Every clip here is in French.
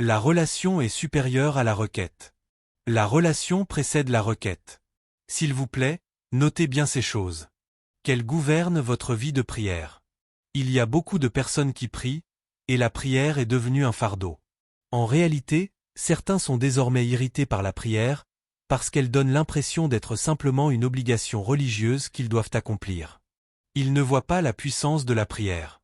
La relation est supérieure à la requête. La relation précède la requête. S'il vous plaît, notez bien ces choses. Qu'elles gouvernent votre vie de prière. Il y a beaucoup de personnes qui prient, et la prière est devenue un fardeau. En réalité, certains sont désormais irrités par la prière, parce qu'elle donne l'impression d'être simplement une obligation religieuse qu'ils doivent accomplir. Ils ne voient pas la puissance de la prière.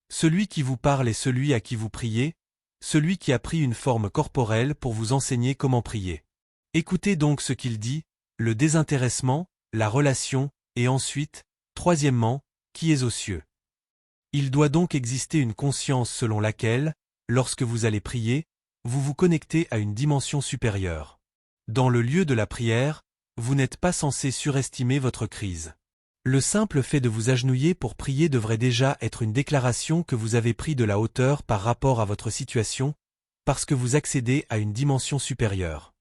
Celui qui vous parle est celui à qui vous priez, celui qui a pris une forme corporelle pour vous enseigner comment prier. Écoutez donc ce qu'il dit, le désintéressement, la relation, et ensuite, troisièmement, qui est aux cieux. Il doit donc exister une conscience selon laquelle, lorsque vous allez prier, vous vous connectez à une dimension supérieure. Dans le lieu de la prière, vous n'êtes pas censé surestimer votre crise. Le simple fait de vous agenouiller pour prier devrait déjà être une déclaration que vous avez pris de la hauteur par rapport à votre situation, parce que vous accédez à une dimension supérieure.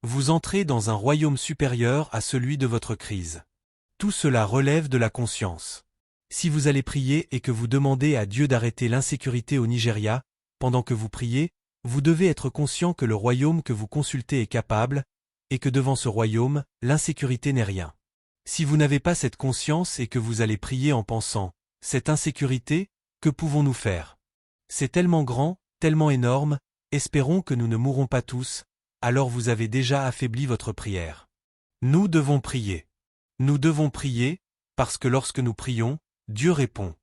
Vous entrez dans un royaume supérieur à celui de votre crise. Tout cela relève de la conscience. Si vous allez prier et que vous demandez à Dieu d'arrêter l'insécurité au Nigeria, pendant que vous priez, vous devez être conscient que le royaume que vous consultez est capable, et que devant ce royaume, l'insécurité n'est rien. Si vous n'avez pas cette conscience et que vous allez prier en pensant « cette insécurité, que pouvons-nous faire ? C'est tellement grand, tellement énorme, espérons que nous ne mourrons pas tous », alors vous avez déjà affaibli votre prière. Nous devons prier. Nous devons prier, parce que lorsque nous prions, Dieu répond.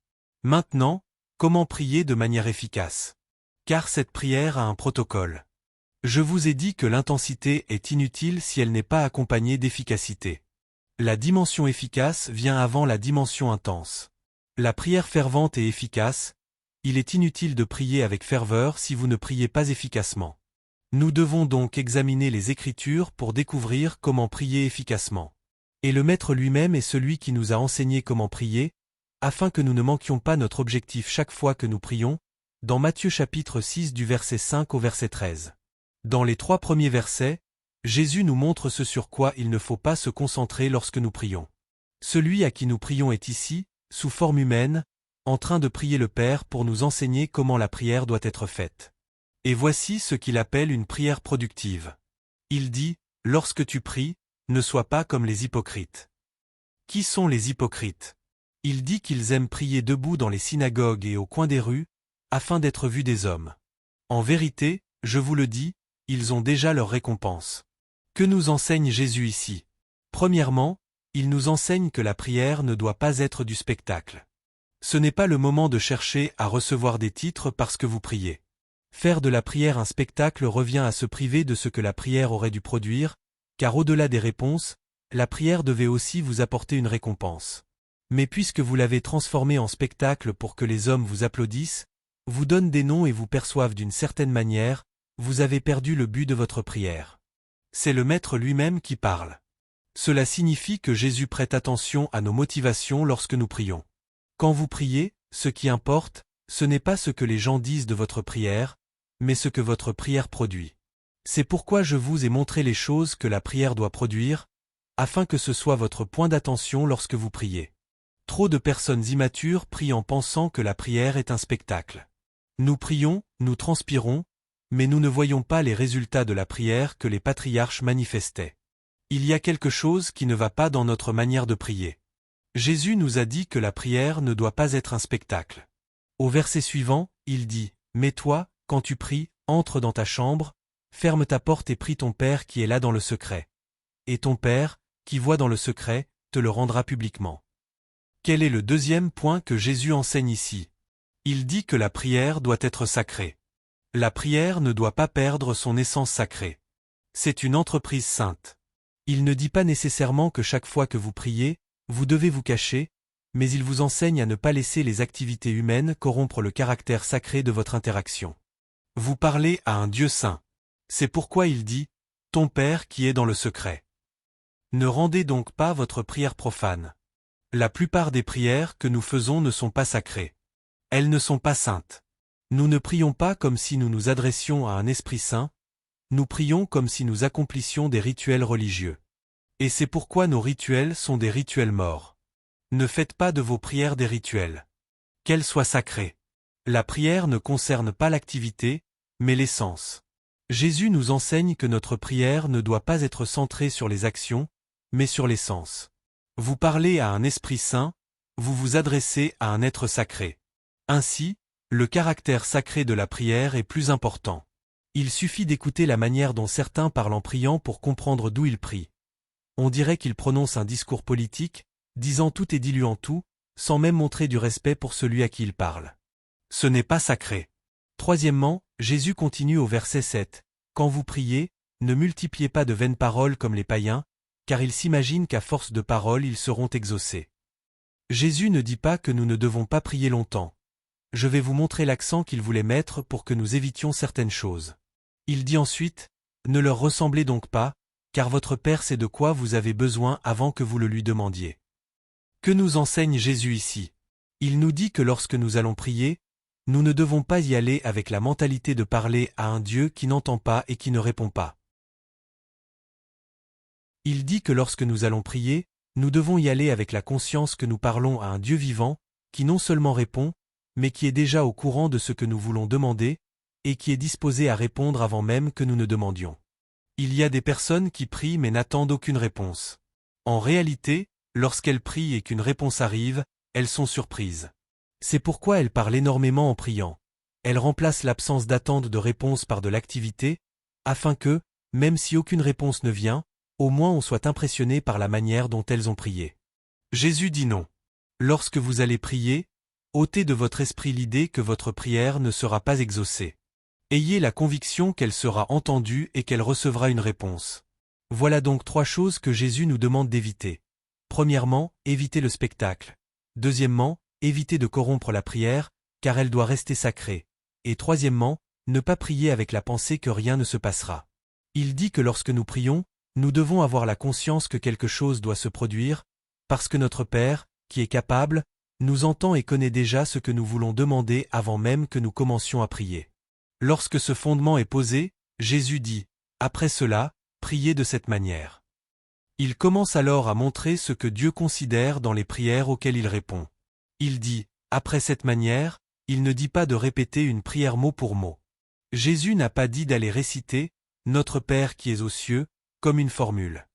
Maintenant, comment prier de manière efficace ? Car cette prière a un protocole. Je vous ai dit que l'intensité est inutile si elle n'est pas accompagnée d'efficacité. La dimension efficace vient avant la dimension intense. La prière fervente est efficace, il est inutile de prier avec ferveur si vous ne priez pas efficacement. Nous devons donc examiner les Écritures pour découvrir comment prier efficacement. Et le Maître lui-même est celui qui nous a enseigné comment prier, afin que nous ne manquions pas notre objectif chaque fois que nous prions, dans Matthieu chapitre 6 du verset 5 au verset 13. Dans les 3 premiers versets, Jésus nous montre ce sur quoi il ne faut pas se concentrer lorsque nous prions. Celui à qui nous prions est ici, sous forme humaine, en train de prier le Père pour nous enseigner comment la prière doit être faite. Et voici ce qu'il appelle une prière productive. Il dit, « Lorsque tu pries, ne sois pas comme les hypocrites. » Qui sont les hypocrites ? Il dit qu'ils aiment prier debout dans les synagogues et au coin des rues, afin d'être vus des hommes. En vérité, je vous le dis, ils ont déjà leur récompense. Que nous enseigne Jésus ici ? Premièrement, il nous enseigne que la prière ne doit pas être du spectacle. Ce n'est pas le moment de chercher à recevoir des titres parce que vous priez. Faire de la prière un spectacle revient à se priver de ce que la prière aurait dû produire, car au-delà des réponses, la prière devait aussi vous apporter une récompense. Mais puisque vous l'avez transformée en spectacle pour que les hommes vous applaudissent, vous donnent des noms et vous perçoivent d'une certaine manière, vous avez perdu le but de votre prière. C'est le Maître lui-même qui parle. Cela signifie que Jésus prête attention à nos motivations lorsque nous prions. Quand vous priez, ce qui importe, ce n'est pas ce que les gens disent de votre prière, mais ce que votre prière produit. C'est pourquoi je vous ai montré les choses que la prière doit produire, afin que ce soit votre point d'attention lorsque vous priez. Trop de personnes immatures prient en pensant que la prière est un spectacle. Nous prions, nous transpirons, mais nous ne voyons pas les résultats de la prière que les patriarches manifestaient. Il y a quelque chose qui ne va pas dans notre manière de prier. Jésus nous a dit que la prière ne doit pas être un spectacle. Au verset suivant, il dit, « Mais toi, quand tu pries, entre dans ta chambre, ferme ta porte et prie ton Père qui est là dans le secret. Et ton Père, qui voit dans le secret, te le rendra publiquement. » Quel est le deuxième point que Jésus enseigne ici ? Il dit que la prière doit être sacrée. La prière ne doit pas perdre son essence sacrée. C'est une entreprise sainte. Il ne dit pas nécessairement que chaque fois que vous priez, vous devez vous cacher, mais il vous enseigne à ne pas laisser les activités humaines corrompre le caractère sacré de votre interaction. Vous parlez à un Dieu saint. C'est pourquoi il dit « Ton Père qui est dans le secret ». Ne rendez donc pas votre prière profane. La plupart des prières que nous faisons ne sont pas sacrées. Elles ne sont pas saintes. Nous ne prions pas comme si nous nous adressions à un esprit saint, nous prions comme si nous accomplissions des rituels religieux. Et c'est pourquoi nos rituels sont des rituels morts. Ne faites pas de vos prières des rituels. Qu'elles soient sacrées. La prière ne concerne pas l'activité, mais l'essence. Jésus nous enseigne que notre prière ne doit pas être centrée sur les actions, mais sur les sens. Vous parlez à un esprit saint, vous vous adressez à un être sacré. Ainsi, le caractère sacré de la prière est plus important. Il suffit d'écouter la manière dont certains parlent en priant pour comprendre d'où ils prient. On dirait qu'ils prononcent un discours politique, disant tout et diluant tout, sans même montrer du respect pour celui à qui ils parlent. Ce n'est pas sacré. Troisièmement, Jésus continue au verset 7. Quand vous priez, ne multipliez pas de vaines paroles comme les païens, car ils s'imaginent qu'à force de paroles ils seront exaucés. Jésus ne dit pas que nous ne devons pas prier longtemps. Je vais vous montrer l'accent qu'il voulait mettre pour que nous évitions certaines choses. Il dit ensuite, ne leur ressemblez donc pas, car votre Père sait de quoi vous avez besoin avant que vous le lui demandiez. Que nous enseigne Jésus ici? Il nous dit que lorsque nous allons prier, nous ne devons pas y aller avec la mentalité de parler à un Dieu qui n'entend pas et qui ne répond pas. Il dit que lorsque nous allons prier, nous devons y aller avec la conscience que nous parlons à un Dieu vivant, qui non seulement répond, mais qui est déjà au courant de ce que nous voulons demander, et qui est disposé à répondre avant même que nous ne demandions. Il y a des personnes qui prient mais n'attendent aucune réponse. En réalité, lorsqu'elles prient et qu'une réponse arrive, elles sont surprises. C'est pourquoi elles parlent énormément en priant. Elles remplacent l'absence d'attente de réponse par de l'activité, afin que, même si aucune réponse ne vient, au moins on soit impressionné par la manière dont elles ont prié. Jésus dit non. Lorsque vous allez prier, ôtez de votre esprit l'idée que votre prière ne sera pas exaucée. Ayez la conviction qu'elle sera entendue et qu'elle recevra une réponse. Voilà donc 3 choses que Jésus nous demande d'éviter. Premièrement, évitez le spectacle. Deuxièmement, évitez de corrompre la prière, car elle doit rester sacrée. Et troisièmement, ne pas prier avec la pensée que rien ne se passera. Il dit que lorsque nous prions, nous devons avoir la conscience que quelque chose doit se produire, parce que notre Père, qui est capable, nous entend et connaît déjà ce que nous voulons demander avant même que nous commencions à prier. Lorsque ce fondement est posé, Jésus dit, après cela, priez de cette manière. Il commence alors à montrer ce que Dieu considère dans les prières auxquelles il répond. Il dit, après cette manière, il ne dit pas de répéter une prière mot pour mot. Jésus n'a pas dit d'aller réciter « Notre Père qui es aux cieux » comme une formule.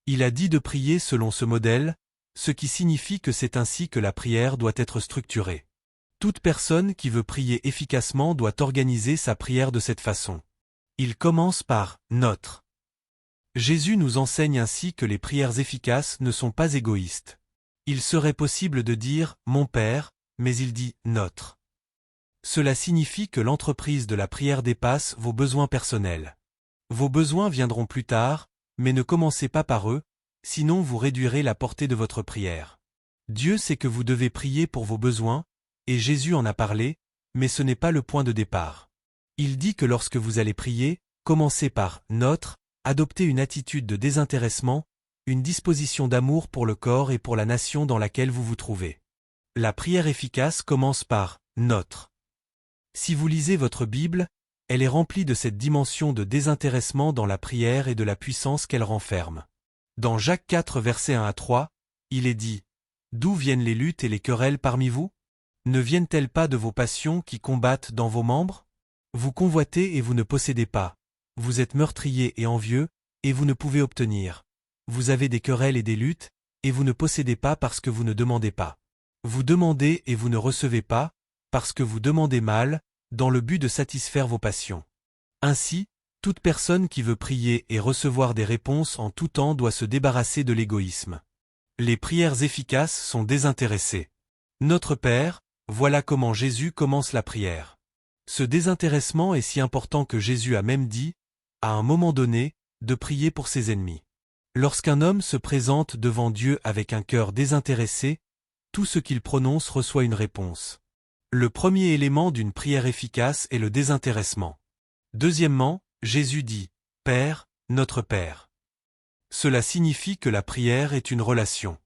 Il a dit de prier selon ce modèle, ce qui signifie que c'est ainsi que la prière doit être structurée. Toute personne qui veut prier efficacement doit organiser sa prière de cette façon. Il commence par « Notre ». Jésus nous enseigne ainsi que les prières efficaces ne sont pas égoïstes. Il serait possible de dire « Mon Père », mais il dit « Notre ». Cela signifie que l'entreprise de la prière dépasse vos besoins personnels. Vos besoins viendront plus tard, mais ne commencez pas par eux, sinon vous réduirez la portée de votre prière. Dieu sait que vous devez prier pour vos besoins, et Jésus en a parlé, mais ce n'est pas le point de départ. Il dit que lorsque vous allez prier, commencez par « Notre », adoptez une attitude de désintéressement, une disposition d'amour pour le corps et pour la nation dans laquelle vous vous trouvez. La prière efficace commence par « Notre ». Si vous lisez votre Bible, elle est remplie de cette dimension de désintéressement dans la prière et de la puissance qu'elle renferme. Dans Jacques 4 versets 1 à 3, il est dit « D'où viennent les luttes et les querelles parmi vous? Ne viennent-elles pas de vos passions qui combattent dans vos membres? Vous convoitez et vous ne possédez pas. Vous êtes meurtriers et envieux, et vous ne pouvez obtenir. Vous avez des querelles et des luttes, et vous ne possédez pas parce que vous ne demandez pas. Vous demandez et vous ne recevez pas, parce que vous demandez mal, dans le but de satisfaire vos passions. Ainsi, toute personne qui veut prier et recevoir des réponses en tout temps doit se débarrasser de l'égoïsme. Les prières efficaces sont désintéressées. Notre Père, voilà comment Jésus commence la prière. Ce désintéressement est si important que Jésus a même dit, à un moment donné, de prier pour ses ennemis. Lorsqu'un homme se présente devant Dieu avec un cœur désintéressé, tout ce qu'il prononce reçoit une réponse. Le premier élément d'une prière efficace est le désintéressement. Deuxièmement, Jésus dit « Père, notre Père ». Cela signifie que la prière est une relation.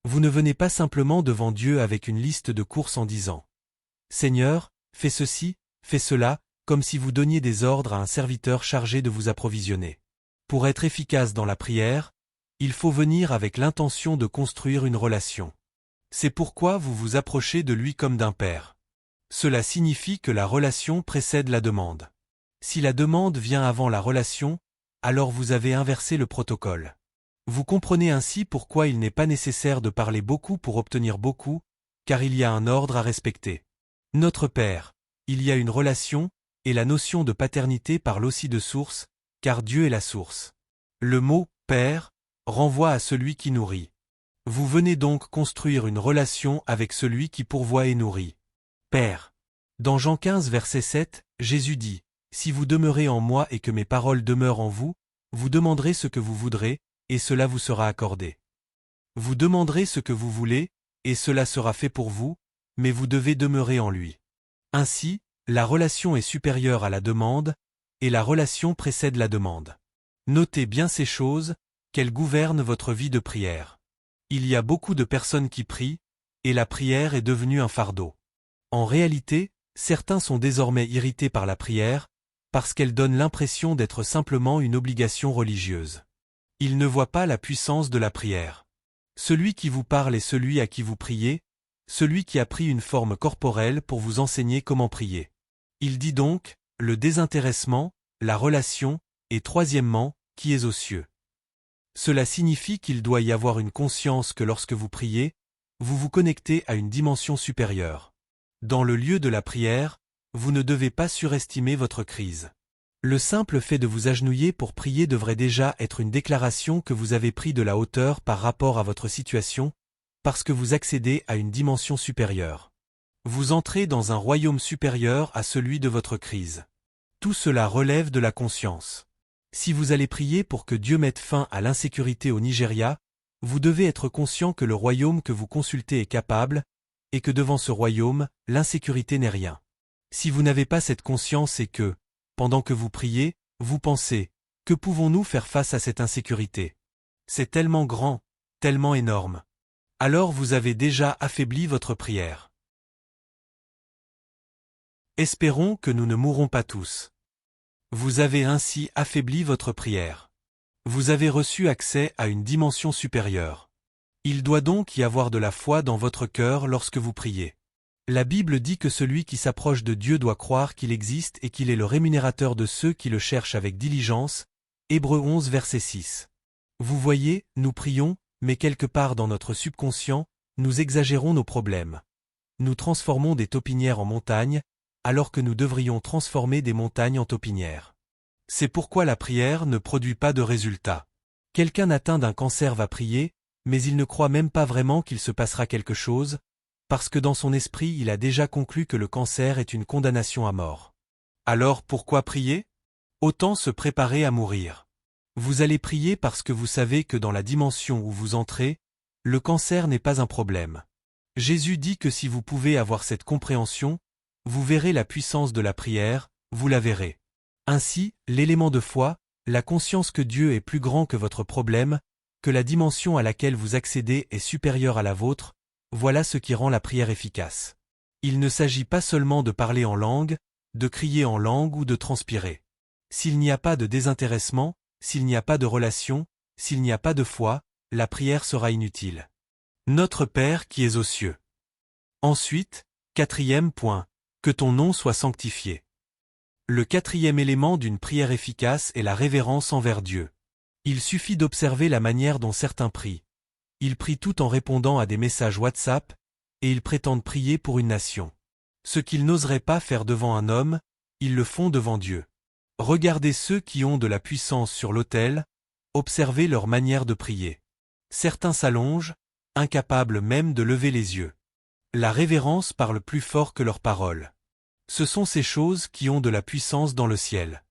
Vous ne venez pas simplement devant Dieu avec une liste de courses en disant « Seigneur, fais ceci, fais cela », comme si vous donniez des ordres à un serviteur chargé de vous approvisionner. Pour être efficace dans la prière, il faut venir avec l'intention de construire une relation. C'est pourquoi vous vous approchez de lui comme d'un père. Cela signifie que la relation précède la demande. Si la demande vient avant la relation, alors vous avez inversé le protocole. Vous comprenez ainsi pourquoi il n'est pas nécessaire de parler beaucoup pour obtenir beaucoup, car il y a un ordre à respecter. Notre Père, il y a une relation, et la notion de paternité parle aussi de source, car Dieu est la source. Le mot « Père » renvoie à celui qui nourrit. Vous venez donc construire une relation avec celui qui pourvoit et nourrit. Père. Dans Jean 15 verset 7, Jésus dit, « Si vous demeurez en moi et que mes paroles demeurent en vous, vous demanderez ce que vous voudrez, et cela vous sera accordé. Vous demanderez ce que vous voulez, et cela sera fait pour vous, mais vous devez demeurer en lui. » Ainsi, la relation est supérieure à la demande, et la relation précède la demande. Notez bien ces choses, qu'elles gouvernent votre vie de prière. Il y a beaucoup de personnes qui prient, et la prière est devenue un fardeau. En réalité, certains sont désormais irrités par la prière, parce qu'elle donne l'impression d'être simplement une obligation religieuse. Ils ne voient pas la puissance de la prière. Celui qui vous parle est celui à qui vous priez, celui qui a pris une forme corporelle pour vous enseigner comment prier. Il dit donc, le désintéressement, la relation, et troisièmement, qui est aux cieux. Cela signifie qu'il doit y avoir une conscience que lorsque vous priez, vous vous connectez à une dimension supérieure. Dans le lieu de la prière, vous ne devez pas surestimer votre crise. Le simple fait de vous agenouiller pour prier devrait déjà être une déclaration que vous avez pris de la hauteur par rapport à votre situation, parce que vous accédez à une dimension supérieure. Vous entrez dans un royaume supérieur à celui de votre crise. Tout cela relève de la conscience. Si vous allez prier pour que Dieu mette fin à l'insécurité au Nigeria, vous devez être conscient que le royaume que vous consultez est capable, et que devant ce royaume, l'insécurité n'est rien. Si vous n'avez pas cette conscience et que, pendant que vous priez, vous pensez, que pouvons-nous faire face à cette insécurité? C'est tellement grand, tellement énorme. Alors vous avez déjà affaibli votre prière. Espérons que nous ne mourrons pas tous. Vous avez ainsi affaibli votre prière. Vous avez reçu accès à une dimension supérieure. Il doit donc y avoir de la foi dans votre cœur lorsque vous priez. La Bible dit que celui qui s'approche de Dieu doit croire qu'il existe et qu'il est le rémunérateur de ceux qui le cherchent avec diligence. Hébreux 11 verset 6. Vous voyez, nous prions, mais quelque part dans notre subconscient, nous exagérons nos problèmes. Nous transformons des taupinières en montagnes, alors que nous devrions transformer des montagnes en taupinières. C'est pourquoi la prière ne produit pas de résultat. Quelqu'un atteint d'un cancer va prier, mais il ne croit même pas vraiment qu'il se passera quelque chose, parce que dans son esprit il a déjà conclu que le cancer est une condamnation à mort. Alors pourquoi prier? Autant se préparer à mourir. Vous allez prier parce que vous savez que dans la dimension où vous entrez, le cancer n'est pas un problème. Jésus dit que si vous pouvez avoir cette compréhension, vous verrez la puissance de la prière, vous la verrez. Ainsi, l'élément de foi, la conscience que Dieu est plus grand que votre problème, que la dimension à laquelle vous accédez est supérieure à la vôtre, voilà ce qui rend la prière efficace. Il ne s'agit pas seulement de parler en langue, de crier en langue ou de transpirer. S'il n'y a pas de désintéressement, s'il n'y a pas de relation, s'il n'y a pas de foi, la prière sera inutile. Notre Père qui es aux cieux. Ensuite, quatrième point, que ton nom soit sanctifié. Le quatrième élément d'une prière efficace est la révérence envers Dieu. Il suffit d'observer la manière dont certains prient. Ils prient tout en répondant à des messages WhatsApp, et ils prétendent prier pour une nation. Ce qu'ils n'oseraient pas faire devant un homme, ils le font devant Dieu. Regardez ceux qui ont de la puissance sur l'autel, observez leur manière de prier. Certains s'allongent, incapables même de lever les yeux. La révérence parle plus fort que leurs paroles. Ce sont ces choses qui ont de la puissance dans le ciel.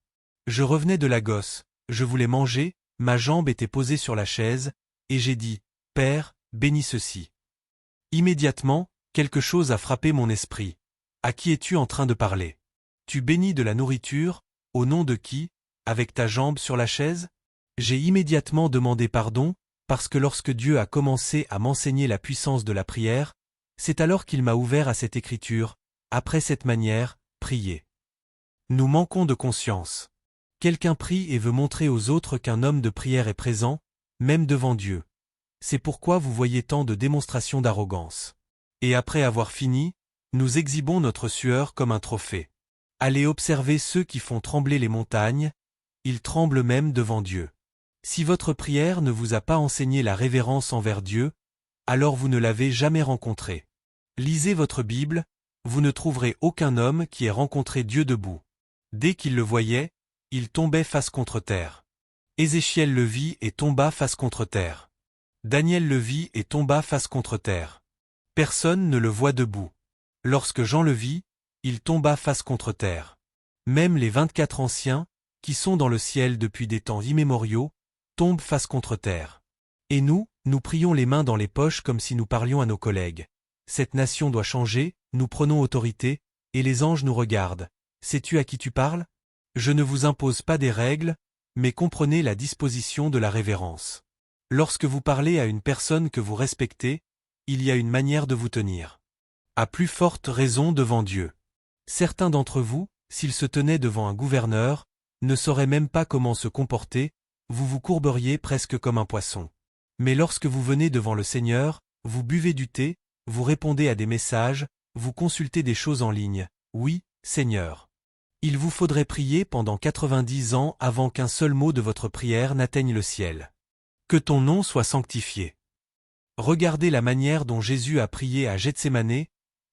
Je revenais de Lagos, je voulais manger, ma jambe était posée sur la chaise, et j'ai dit, « Père, bénis ceci. » Immédiatement, quelque chose a frappé mon esprit. À qui es-tu en train de parler? Tu bénis de la nourriture, au nom de qui, avec ta jambe sur la chaise? J'ai immédiatement demandé pardon, parce que lorsque Dieu a commencé à m'enseigner la puissance de la prière, c'est alors qu'il m'a ouvert à cette écriture, après cette manière, priez. Nous manquons de conscience. Quelqu'un prie et veut montrer aux autres qu'un homme de prière est présent, même devant Dieu. C'est pourquoi vous voyez tant de démonstrations d'arrogance. Et après avoir fini, nous exhibons notre sueur comme un trophée. Allez observer ceux qui font trembler les montagnes, ils tremblent même devant Dieu. Si votre prière ne vous a pas enseigné la révérence envers Dieu, alors vous ne l'avez jamais rencontré. Lisez votre Bible, vous ne trouverez aucun homme qui ait rencontré Dieu debout. Dès qu'il le voyait, il tombait face contre terre. Ézéchiel le vit et tomba face contre terre. Daniel le vit et tomba face contre terre. Personne ne le voit debout. Lorsque Jean le vit, il tomba face contre terre. Même les 24 anciens, qui sont dans le ciel depuis des temps immémoriaux, tombent face contre terre. Et nous prions les mains dans les poches comme si nous parlions à nos collègues. Cette nation doit changer, nous prenons autorité, et les anges nous regardent. Sais-tu à qui tu parles? Je ne vous impose pas des règles, mais comprenez la disposition de la révérence. Lorsque vous parlez à une personne que vous respectez, il y a une manière de vous tenir. À plus forte raison devant Dieu. Certains d'entre vous, s'ils se tenaient devant un gouverneur, ne sauraient même pas comment se comporter, vous vous courberiez presque comme un poisson. Mais lorsque vous venez devant le Seigneur, vous buvez du thé, vous répondez à des messages, vous consultez des choses en ligne. Oui, Seigneur. Il vous faudrait prier pendant 90 ans avant qu'un seul mot de votre prière n'atteigne le ciel. Que ton nom soit sanctifié. Regardez la manière dont Jésus a prié à Gethsémanée,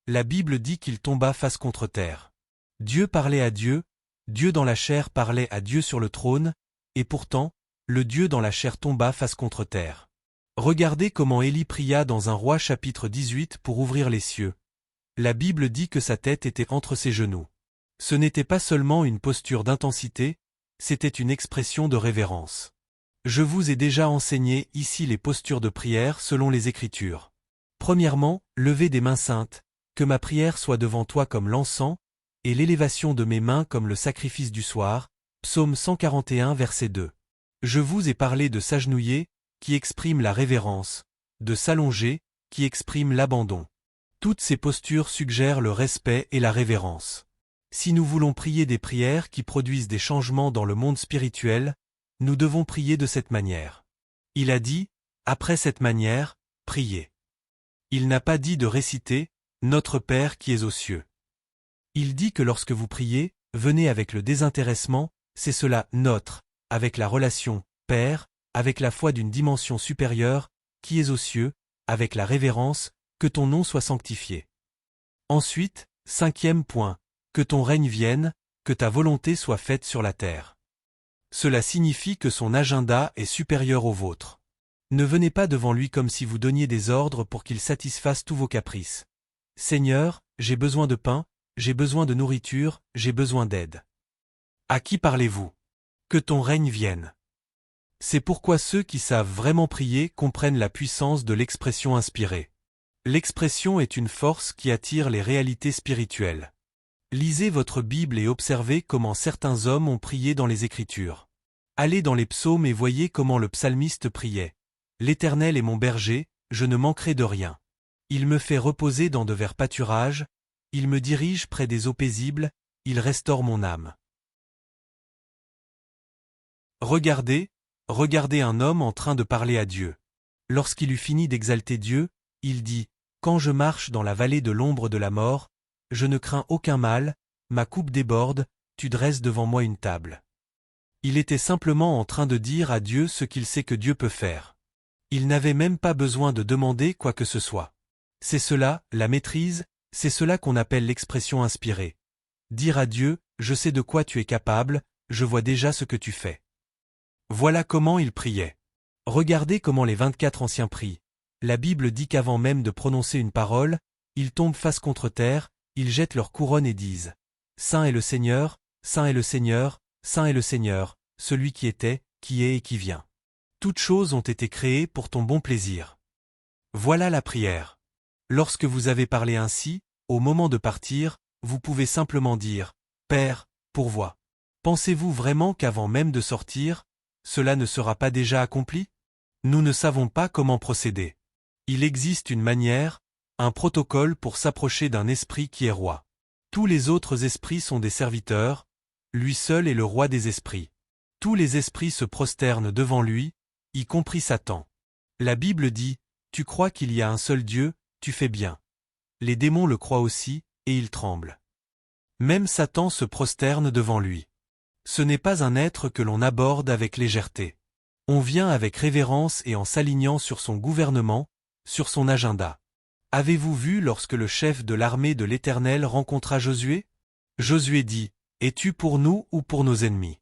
la Bible dit qu'il tomba face contre terre. Dieu parlait à Dieu, Dieu dans la chair parlait à Dieu sur le trône, et pourtant, le Dieu dans la chair tomba face contre terre. Regardez comment Élie pria dans un roi chapitre 18 pour ouvrir les cieux. La Bible dit que sa tête était entre ses genoux. Ce n'était pas seulement une posture d'intensité, c'était une expression de révérence. Je vous ai déjà enseigné ici les postures de prière selon les Écritures. Premièrement, lever des mains saintes, que ma prière soit devant toi comme l'encens, et l'élévation de mes mains comme le sacrifice du soir, Psaume 141 verset 2. Je vous ai parlé de s'agenouiller, qui exprime la révérence, de s'allonger, qui exprime l'abandon. Toutes ces postures suggèrent le respect et la révérence. Si nous voulons prier des prières qui produisent des changements dans le monde spirituel, nous devons prier de cette manière. Il a dit, après cette manière, priez. Il n'a pas dit de réciter, Notre Père qui es aux cieux. Il dit que lorsque vous priez, venez avec le désintéressement, c'est cela, notre, avec la relation, Père, avec la foi d'une dimension supérieure, qui est aux cieux, avec la révérence, que ton nom soit sanctifié. Ensuite, 5e point, que ton règne vienne, que ta volonté soit faite sur la terre. Cela signifie que son agenda est supérieur au vôtre. Ne venez pas devant lui comme si vous donniez des ordres pour qu'il satisfasse tous vos caprices. Seigneur, j'ai besoin de pain, j'ai besoin de nourriture, j'ai besoin d'aide. À qui parlez-vous? Que ton règne vienne. C'est pourquoi ceux qui savent vraiment prier comprennent la puissance de l'expression inspirée. L'expression est une force qui attire les réalités spirituelles. Lisez votre Bible et observez comment certains hommes ont prié dans les Écritures. Allez dans les psaumes et voyez comment le psalmiste priait. L'Éternel est mon berger, je ne manquerai de rien. Il me fait reposer dans de verts pâturages, il me dirige près des eaux paisibles, il restaure mon âme. Regardez un homme en train de parler à Dieu. Lorsqu'il eut fini d'exalter Dieu, il dit, « Quand je marche dans la vallée de l'ombre de la mort, je ne crains aucun mal, ma coupe déborde, tu dresses devant moi une table. » Il était simplement en train de dire à Dieu ce qu'il sait que Dieu peut faire. Il n'avait même pas besoin de demander quoi que ce soit. C'est cela, la maîtrise, c'est cela qu'on appelle l'expression inspirée. Dire à Dieu, « Je sais de quoi tu es capable, je vois déjà ce que tu fais. » Voilà comment il priait. Regardez comment les 24 anciens prient. La Bible dit qu'avant même de prononcer une parole, ils tombent face contre terre, ils jettent leur couronne et disent « Saint est le Seigneur, Saint est le Seigneur, Saint est le Seigneur, celui qui était, qui est et qui vient. Toutes choses ont été créées pour ton bon plaisir. » Voilà la prière. Lorsque vous avez parlé ainsi, au moment de partir, vous pouvez simplement dire « Père, pourvois. » Pensez-vous vraiment qu'avant même de sortir, cela ne sera pas déjà accompli? Nous ne savons pas comment procéder. Il existe une manière, un protocole pour s'approcher d'un esprit qui est roi. Tous les autres esprits sont des serviteurs, lui seul est le roi des esprits. Tous les esprits se prosternent devant lui, y compris Satan. La Bible dit, « Tu crois qu'il y a un seul Dieu, tu fais bien. » Les démons le croient aussi, et ils tremblent. Même Satan se prosterne devant lui. Ce n'est pas un être que l'on aborde avec légèreté. On vient avec révérence et en s'alignant sur son gouvernement, sur son agenda. Avez-vous vu lorsque le chef de l'armée de l'Éternel rencontra Josué? Josué dit, « Es-tu pour nous ou pour nos ennemis ?»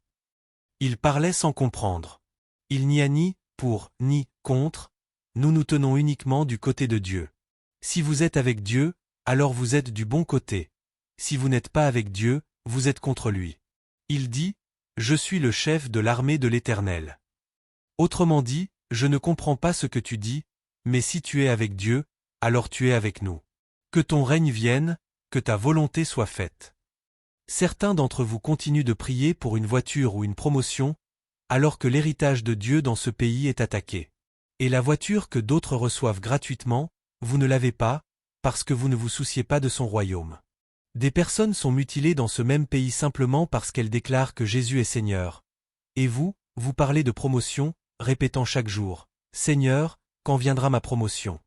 Il parlait sans comprendre. Il n'y a ni pour ni contre, nous nous tenons uniquement du côté de Dieu. Si vous êtes avec Dieu, alors vous êtes du bon côté. Si vous n'êtes pas avec Dieu, vous êtes contre lui. Il dit, « Je suis le chef de l'armée de l'Éternel. » Autrement dit, je ne comprends pas ce que tu dis, mais si tu es avec Dieu, alors tu es avec nous. Que ton règne vienne, que ta volonté soit faite. Certains d'entre vous continuent de prier pour une voiture ou une promotion, alors que l'héritage de Dieu dans ce pays est attaqué. Et la voiture que d'autres reçoivent gratuitement, vous ne l'avez pas, parce que vous ne vous souciez pas de son royaume. Des personnes sont mutilées dans ce même pays simplement parce qu'elles déclarent que Jésus est Seigneur. Et vous parlez de promotion, répétant chaque jour, « Seigneur, quand viendra ma promotion?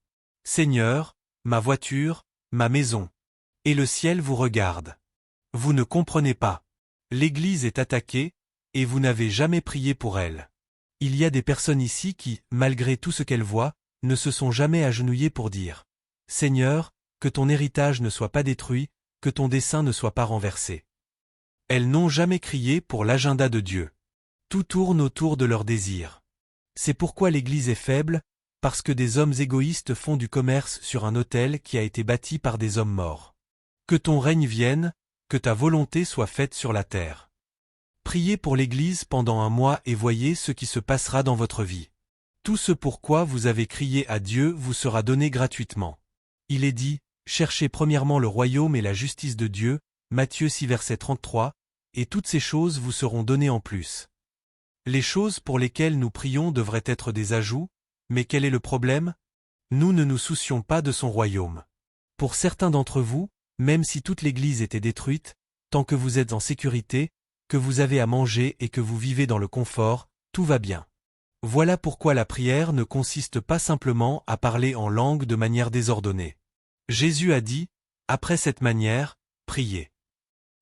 Seigneur, ma voiture, ma maison. » Et le ciel vous regarde. Vous ne comprenez pas. L'Église est attaquée, et vous n'avez jamais prié pour elle. Il y a des personnes ici qui, malgré tout ce qu'elles voient, ne se sont jamais agenouillées pour dire, « Seigneur, que ton héritage ne soit pas détruit, que ton dessein ne soit pas renversé. » Elles n'ont jamais crié pour l'agenda de Dieu. Tout tourne autour de leurs désirs. C'est pourquoi l'Église est faible, parce que des hommes égoïstes font du commerce sur un autel qui a été bâti par des hommes morts. Que ton règne vienne, que ta volonté soit faite sur la terre. Priez pour l'Église pendant un mois et voyez ce qui se passera dans votre vie. Tout ce pourquoi vous avez crié à Dieu vous sera donné gratuitement. Il est dit, cherchez premièrement le royaume et la justice de Dieu, Matthieu 6 verset 33, et toutes ces choses vous seront données en plus. Les choses pour lesquelles nous prions devraient être des ajouts, mais quel est le problème? Nous ne nous soucions pas de son royaume. Pour certains d'entre vous, même si toute l'Église était détruite, tant que vous êtes en sécurité, que vous avez à manger et que vous vivez dans le confort, tout va bien. Voilà pourquoi la prière ne consiste pas simplement à parler en langue de manière désordonnée. Jésus a dit, après cette manière, priez.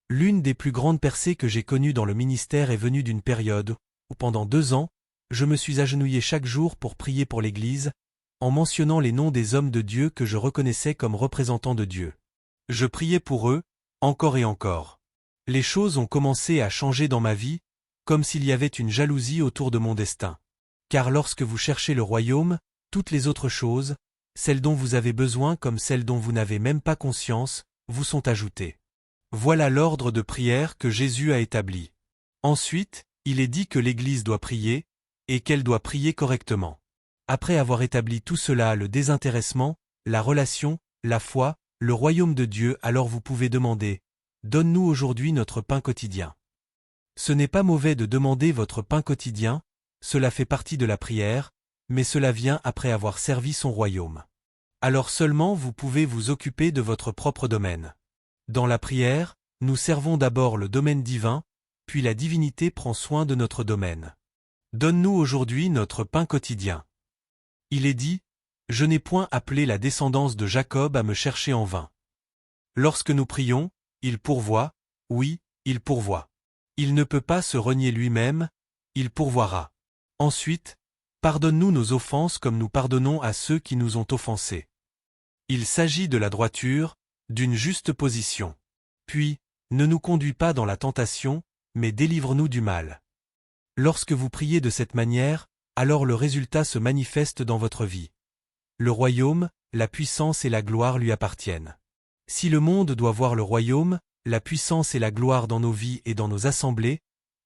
L'une des plus grandes percées que j'ai connues dans le ministère est venue d'une période où pendant 2 ans, je me suis agenouillé chaque jour pour prier pour l'Église, en mentionnant les noms des hommes de Dieu que je reconnaissais comme représentants de Dieu. Je priais pour eux, encore et encore. Les choses ont commencé à changer dans ma vie, comme s'il y avait une jalousie autour de mon destin. Car lorsque vous cherchez le royaume, toutes les autres choses, celles dont vous avez besoin comme celles dont vous n'avez même pas conscience, vous sont ajoutées. Voilà l'ordre de prière que Jésus a établi. Ensuite, il est dit que l'Église doit prier, et qu'elle doit prier correctement. Après avoir établi tout cela, le désintéressement, la relation, la foi, le royaume de Dieu, alors vous pouvez demander, « Donne-nous aujourd'hui notre pain quotidien. » Ce n'est pas mauvais de demander votre pain quotidien, cela fait partie de la prière, mais cela vient après avoir servi son royaume. Alors seulement vous pouvez vous occuper de votre propre domaine. Dans la prière, nous servons d'abord le domaine divin, puis la divinité prend soin de notre domaine. Donne-nous aujourd'hui notre pain quotidien. Il est dit, je n'ai point appelé la descendance de Jacob à me chercher en vain. Lorsque nous prions, il pourvoit, oui, il pourvoit. Il ne peut pas se renier lui-même, il pourvoira. Ensuite, pardonne-nous nos offenses comme nous pardonnons à ceux qui nous ont offensés. Il s'agit de la droiture, d'une juste position. Puis, ne nous conduis pas dans la tentation, mais délivre-nous du mal. Lorsque vous priez de cette manière, alors le résultat se manifeste dans votre vie. Le royaume, la puissance et la gloire lui appartiennent. Si le monde doit voir le royaume, la puissance et la gloire dans nos vies et dans nos assemblées,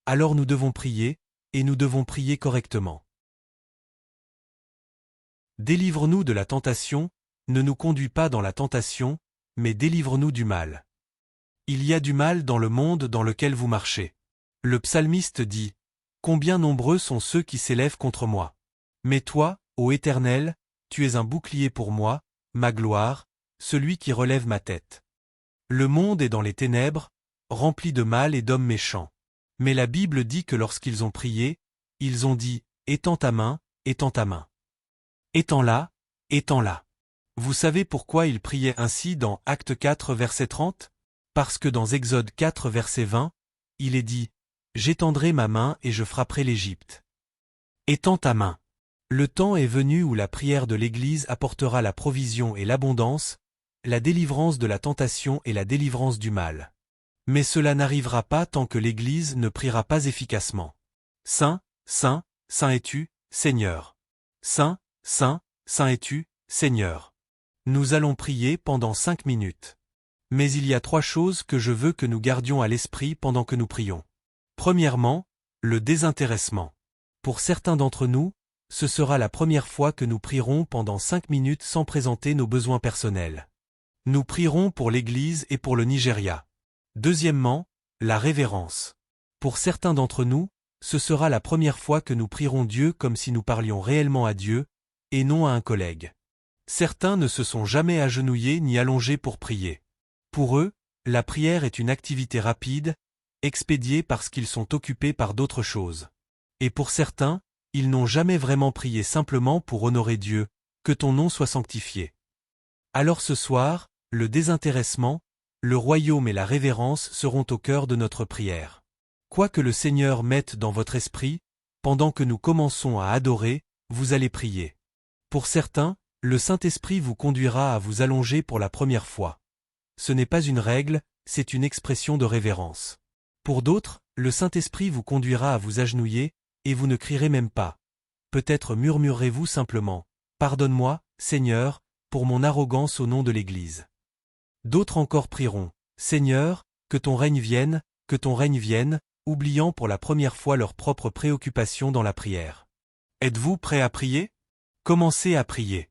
alors nous devons prier, et nous devons prier correctement. Délivre-nous de la tentation, ne nous conduis pas dans la tentation, mais délivre-nous du mal. Il y a du mal dans le monde dans lequel vous marchez. Le psalmiste dit, « Combien nombreux sont ceux qui s'élèvent contre moi. Mais toi, ô Éternel, tu es un bouclier pour moi, ma gloire, celui qui relève ma tête. » Le monde est dans les ténèbres, rempli de mal et d'hommes méchants. Mais la Bible dit que lorsqu'ils ont prié, ils ont dit, « Étends ta main, étends ta main. Étends-la, étends-la. » Vous savez pourquoi ils priaient ainsi dans Actes 4 verset 30? Parce que dans Exode 4 verset 20, il est dit « J'étendrai ma main et je frapperai l'Égypte. » Étends ta main. Le temps est venu où la prière de l'Église apportera la provision et l'abondance, la délivrance de la tentation et la délivrance du mal. Mais cela n'arrivera pas tant que l'Église ne priera pas efficacement. Saint, Saint, Saint es-tu, Seigneur. Saint, Saint, Saint es-tu, Seigneur. Nous allons prier pendant 5 minutes. Mais il y a 3 choses que je veux que nous gardions à l'esprit pendant que nous prions. Premièrement, le désintéressement. Pour certains d'entre nous, ce sera la première fois que nous prierons pendant 5 minutes sans présenter nos besoins personnels. Nous prierons pour l'Église et pour le Nigeria. Deuxièmement, la révérence. Pour certains d'entre nous, ce sera la première fois que nous prierons Dieu comme si nous parlions réellement à Dieu, et non à un collègue. Certains ne se sont jamais agenouillés ni allongés pour prier. Pour eux, la prière est une activité rapide, expédiée parce qu'ils sont occupés par d'autres choses. Et pour certains, ils n'ont jamais vraiment prié simplement pour honorer Dieu, que ton nom soit sanctifié. Alors ce soir, le désintéressement, le royaume et la révérence seront au cœur de notre prière. Quoi que le Seigneur mette dans votre esprit, pendant que nous commençons à adorer, vous allez prier. Pour certains, le Saint-Esprit vous conduira à vous allonger pour la première fois. Ce n'est pas une règle, c'est une expression de révérence. Pour d'autres, le Saint-Esprit vous conduira à vous agenouiller, et vous ne crierez même pas. Peut-être murmurerez-vous simplement « Pardonne-moi, Seigneur, pour mon arrogance au nom de l'Église. » D'autres encore prieront « Seigneur, que ton règne vienne, oubliant pour la première fois leurs propres préoccupations dans la prière. Êtes-vous prêt à prier? Commencez à prier.